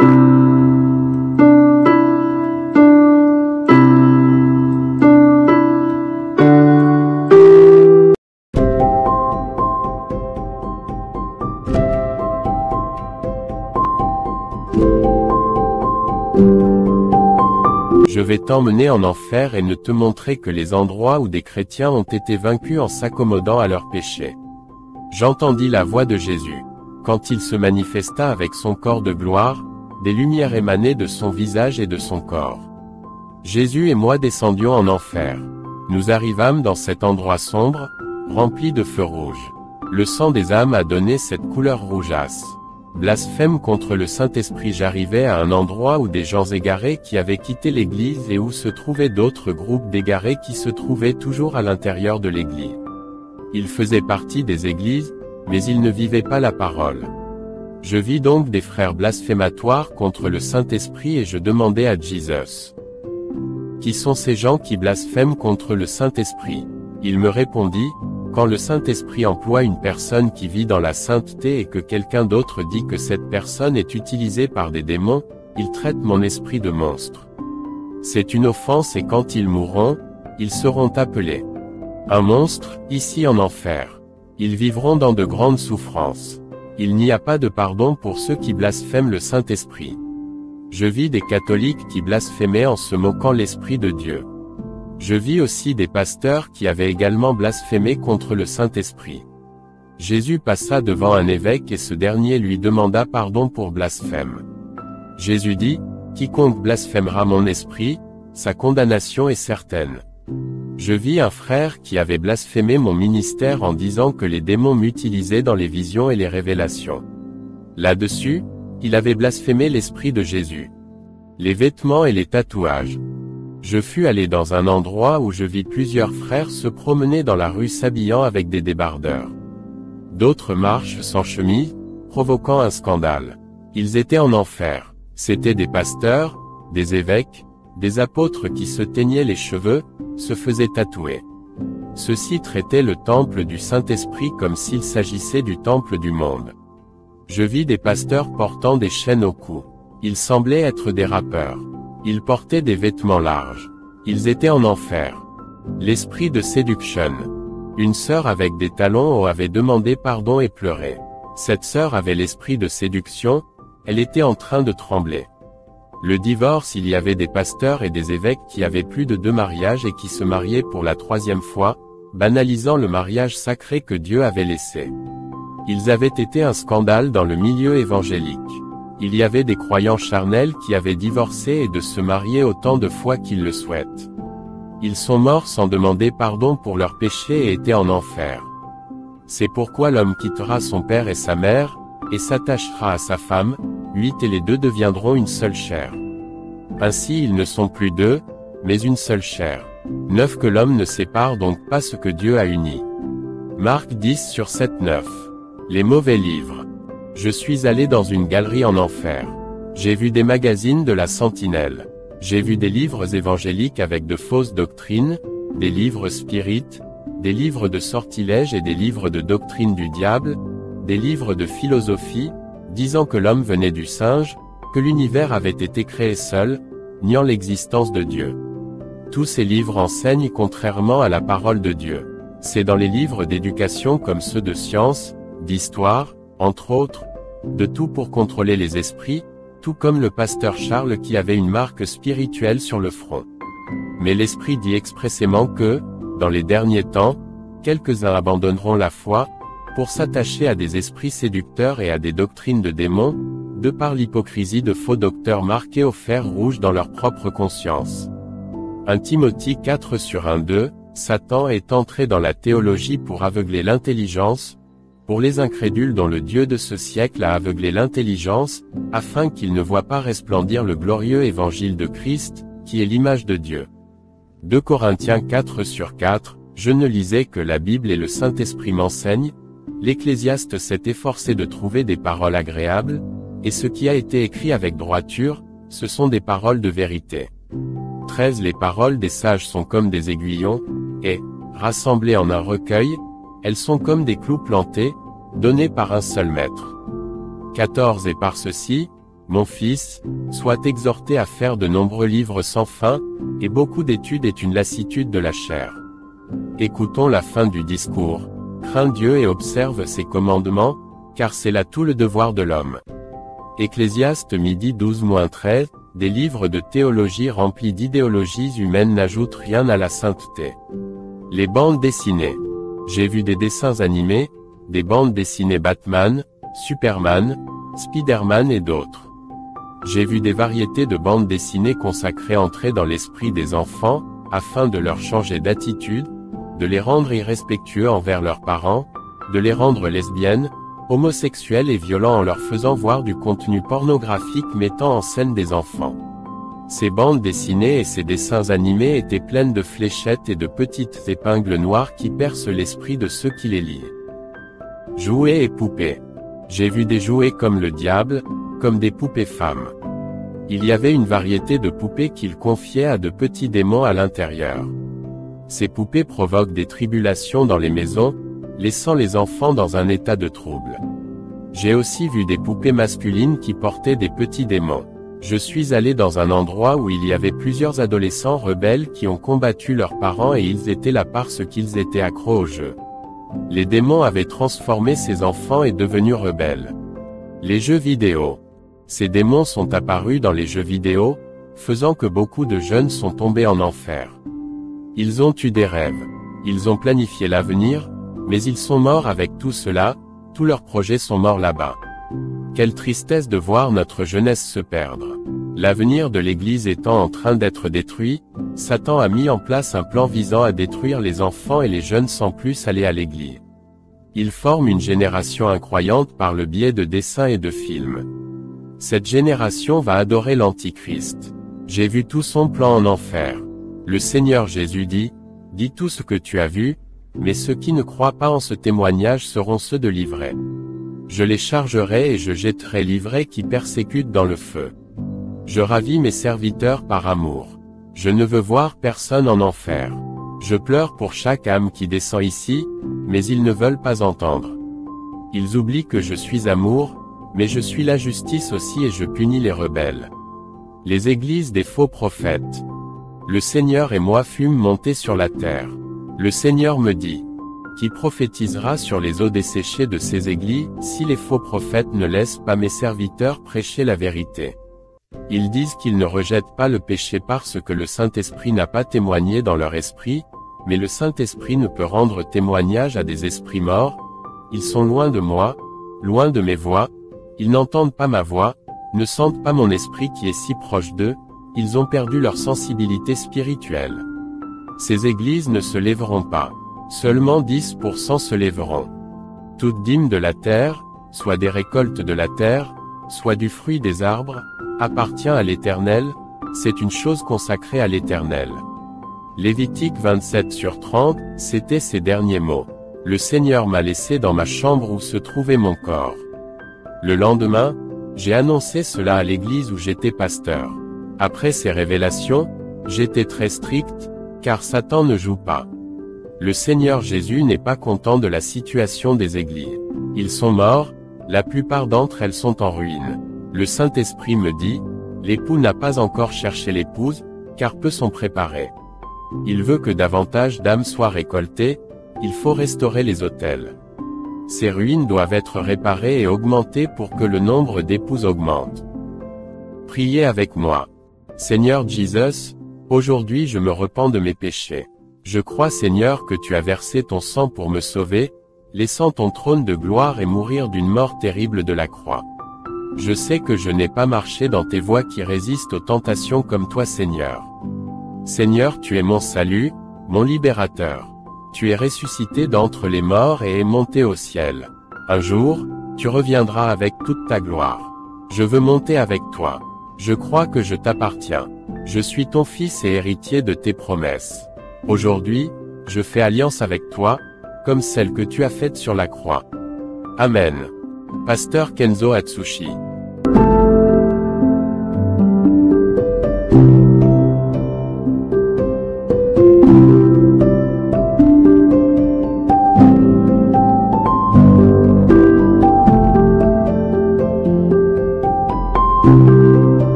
Je vais t'emmener en enfer et ne te montrer que les endroits où des chrétiens ont été vaincus en s'accommodant à leurs péchés. J'entendis la voix de Jésus. Quand il se manifesta avec son corps de gloire, des lumières émanaient de son visage et de son corps. Jésus et moi descendions en enfer. Nous arrivâmes dans cet endroit sombre, rempli de feux rouges. Le sang des âmes a donné cette couleur rougeâtre. Blasphème contre le Saint-Esprit. J'arrivais à un endroit où des gens égarés qui avaient quitté l'église et où se trouvaient d'autres groupes d'égarés qui se trouvaient toujours à l'intérieur de l'église. Ils faisaient partie des églises, mais ils ne vivaient pas la parole. Je vis donc des frères blasphématoires contre le Saint-Esprit et je demandai à Jésus: qui sont ces gens qui blasphèment contre le Saint-Esprit? Il me répondit: quand le Saint-Esprit emploie une personne qui vit dans la sainteté et que quelqu'un d'autre dit que cette personne est utilisée par des démons, il traite mon esprit de monstre. C'est une offense et quand ils mourront, ils seront appelés un monstre, ici en enfer. Ils vivront dans de grandes souffrances. Il n'y a pas de pardon pour ceux qui blasphèment le Saint-Esprit. Je vis des catholiques qui blasphémaient en se moquant l'Esprit de Dieu. Je vis aussi des pasteurs qui avaient également blasphémé contre le Saint-Esprit. Jésus passa devant un évêque et ce dernier lui demanda pardon pour blasphème. Jésus dit: quiconque blasphémera mon esprit, sa condamnation est certaine. Je vis un frère qui avait blasphémé mon ministère en disant que les démons m'utilisaient dans les visions et les révélations. Là-dessus, il avait blasphémé l'Esprit de Jésus. Les vêtements et les tatouages. Je fus allé dans un endroit où je vis plusieurs frères se promener dans la rue s'habillant avec des débardeurs. D'autres marchent sans chemise, provoquant un scandale. Ils étaient en enfer. C'étaient des pasteurs, des évêques, des apôtres qui se teignaient les cheveux, se faisaient tatouer. Ceux-ci traitaient le temple du Saint-Esprit comme s'il s'agissait du temple du monde. Je vis des pasteurs portant des chaînes au cou. Ils semblaient être des rappeurs. Ils portaient des vêtements larges. Ils étaient en enfer. L'esprit de séduction. Une sœur avec des talons hauts avait demandé pardon et pleurait. Cette sœur avait l'esprit de séduction, elle était en train de trembler. Le divorce. Il y avait des pasteurs et des évêques qui avaient plus de 2 mariages et qui se mariaient pour la 3e fois, banalisant le mariage sacré que Dieu avait laissé. Ils avaient été un scandale dans le milieu évangélique. Il y avait des croyants charnels qui avaient divorcé et de se marier autant de fois qu'ils le souhaitent. Ils sont morts sans demander pardon pour leurs péchés et étaient en enfer. C'est pourquoi l'homme quittera son père et sa mère, et s'attachera à sa femme, 8 et les deux deviendront une seule chair. Ainsi ils ne sont plus 2, mais une seule chair. 9 Que l'homme ne sépare donc pas ce que Dieu a uni. Marc 10/7-9. Les mauvais livres. Je suis allé dans une galerie en enfer. J'ai vu des magazines de la Sentinelle. J'ai vu des livres évangéliques avec de fausses doctrines, des livres spirites, des livres de sortilèges et des livres de doctrine du diable, des livres de philosophie, disant que l'homme venait du singe, que l'univers avait été créé seul, niant l'existence de Dieu. Tous ces livres enseignent contrairement à la parole de Dieu. C'est dans les livres d'éducation comme ceux de science, d'histoire, entre autres, de tout pour contrôler les esprits, tout comme le pasteur Charles qui avait une marque spirituelle sur le front. Mais l'Esprit dit expressément que, dans les derniers temps, quelques-uns abandonneront la foi, pour s'attacher à des esprits séducteurs et à des doctrines de démons, de par l'hypocrisie de faux docteurs marqués au fer rouge dans leur propre conscience. 1 Timothée 4/1-2, Satan est entré dans la théologie pour aveugler l'intelligence, pour les incrédules dont le Dieu de ce siècle a aveuglé l'intelligence, afin qu'ils ne voient pas resplendir le glorieux évangile de Christ, qui est l'image de Dieu. 2 Corinthiens 4/4, je ne lisais que la Bible et le Saint-Esprit m'enseigne, l'Ecclésiaste s'est efforcé de trouver des paroles agréables, et ce qui a été écrit avec droiture, ce sont des paroles de vérité. 13 Les paroles des sages sont comme des aiguillons, et, rassemblées en un recueil, elles sont comme des clous plantés, donnés par un seul maître. 14 Et par ceci, Mon fils, sois exhorté à faire de nombreux livres sans fin, et beaucoup d'études est une lassitude de la chair. Écoutons la fin du discours. Crains Dieu et observe ses commandements, car c'est là tout le devoir de l'homme. Ecclésiaste midi 12-13, des livres de théologie remplis d'idéologies humaines n'ajoutent rien à la sainteté. Les bandes dessinées. J'ai vu des dessins animés, des bandes dessinées Batman, Superman, Spider-Man et d'autres. J'ai vu des variétés de bandes dessinées consacrées entrer dans l'esprit des enfants, afin de leur changer d'attitude, de les rendre irrespectueux envers leurs parents, de les rendre lesbiennes, homosexuels et violents en leur faisant voir du contenu pornographique mettant en scène des enfants. Ces bandes dessinées et ces dessins animés étaient pleines de fléchettes et de petites épingles noires qui percent l'esprit de ceux qui les lisent. Jouets et poupées. J'ai vu des jouets comme le diable, comme des poupées femmes. Il y avait une variété de poupées qu'il confiait à de petits démons à l'intérieur. Ces poupées provoquent des tribulations dans les maisons, laissant les enfants dans un état de trouble. J'ai aussi vu des poupées masculines qui portaient des petits démons. Je suis allé dans un endroit où il y avait plusieurs adolescents rebelles qui ont combattu leurs parents et ils étaient là parce qu'ils étaient accros au jeu. Les démons avaient transformé ces enfants et devenus rebelles. Les jeux vidéo. Ces démons sont apparus dans les jeux vidéo, faisant que beaucoup de jeunes sont tombés en enfer. Ils ont eu des rêves. Ils ont planifié l'avenir, mais ils sont morts avec tout cela, tous leurs projets sont morts là-bas. Quelle tristesse de voir notre jeunesse se perdre. L'avenir de l'Église étant en train d'être détruit, Satan a mis en place un plan visant à détruire les enfants et les jeunes sans plus aller à l'Église. Il forme une génération incroyante par le biais de dessins et de films. Cette génération va adorer l'Antichrist. J'ai vu tout son plan en enfer. Le Seigneur Jésus dit, « Dis tout ce que tu as vu, mais ceux qui ne croient pas en ce témoignage seront ceux de l'ivraie. Je les chargerai et je jetterai l'ivraie qui persécute dans le feu. Je ravis mes serviteurs par amour. Je ne veux voir personne en enfer. Je pleure pour chaque âme qui descend ici, mais ils ne veulent pas entendre. Ils oublient que je suis amour, mais je suis la justice aussi et je punis les rebelles. Les églises des faux prophètes. Le Seigneur et moi fûmes montés sur la terre. Le Seigneur me dit, qui prophétisera sur les eaux desséchées de ces églises, si les faux prophètes ne laissent pas mes serviteurs prêcher la vérité. Ils disent qu'ils ne rejettent pas le péché parce que le Saint-Esprit n'a pas témoigné dans leur esprit, mais le Saint-Esprit ne peut rendre témoignage à des esprits morts. Ils sont loin de moi, loin de mes voix, ils n'entendent pas ma voix, ne sentent pas mon esprit qui est si proche d'eux, ils ont perdu leur sensibilité spirituelle. Ces églises ne se lèveront pas. Seulement 10% se lèveront. Toute dîme de la terre, soit des récoltes de la terre, soit du fruit des arbres, appartient à l'Éternel, c'est une chose consacrée à l'Éternel. Lévitique 27/30, c'était ces derniers mots. Le Seigneur m'a laissé dans ma chambre où se trouvait mon corps. Le lendemain, j'ai annoncé cela à l'église où j'étais pasteur. Après ces révélations, j'étais très strict, car Satan ne joue pas. Le Seigneur Jésus n'est pas content de la situation des églises. Ils sont morts, la plupart d'entre elles sont en ruine. Le Saint-Esprit me dit, l'époux n'a pas encore cherché l'épouse, car peu sont préparés. Il veut que davantage d'âmes soient récoltées, il faut restaurer les autels. Ces ruines doivent être réparées et augmentées pour que le nombre d'épouses augmente. Priez avec moi. Seigneur Jesus, aujourd'hui je me repens de mes péchés. Je crois Seigneur que tu as versé ton sang pour me sauver, laissant ton trône de gloire et mourir d'une mort terrible de la croix. Je sais que je n'ai pas marché dans tes voies qui résistent aux tentations comme toi Seigneur. Seigneur, tu es mon salut, mon libérateur. Tu es ressuscité d'entre les morts et es monté au ciel. Un jour, tu reviendras avec toute ta gloire. Je veux monter avec toi. Je crois que je t'appartiens. Je suis ton fils et héritier de tes promesses. Aujourd'hui, je fais alliance avec toi, comme celle que tu as faite sur la croix. Amen. Pasteur Kenzo Atsushi.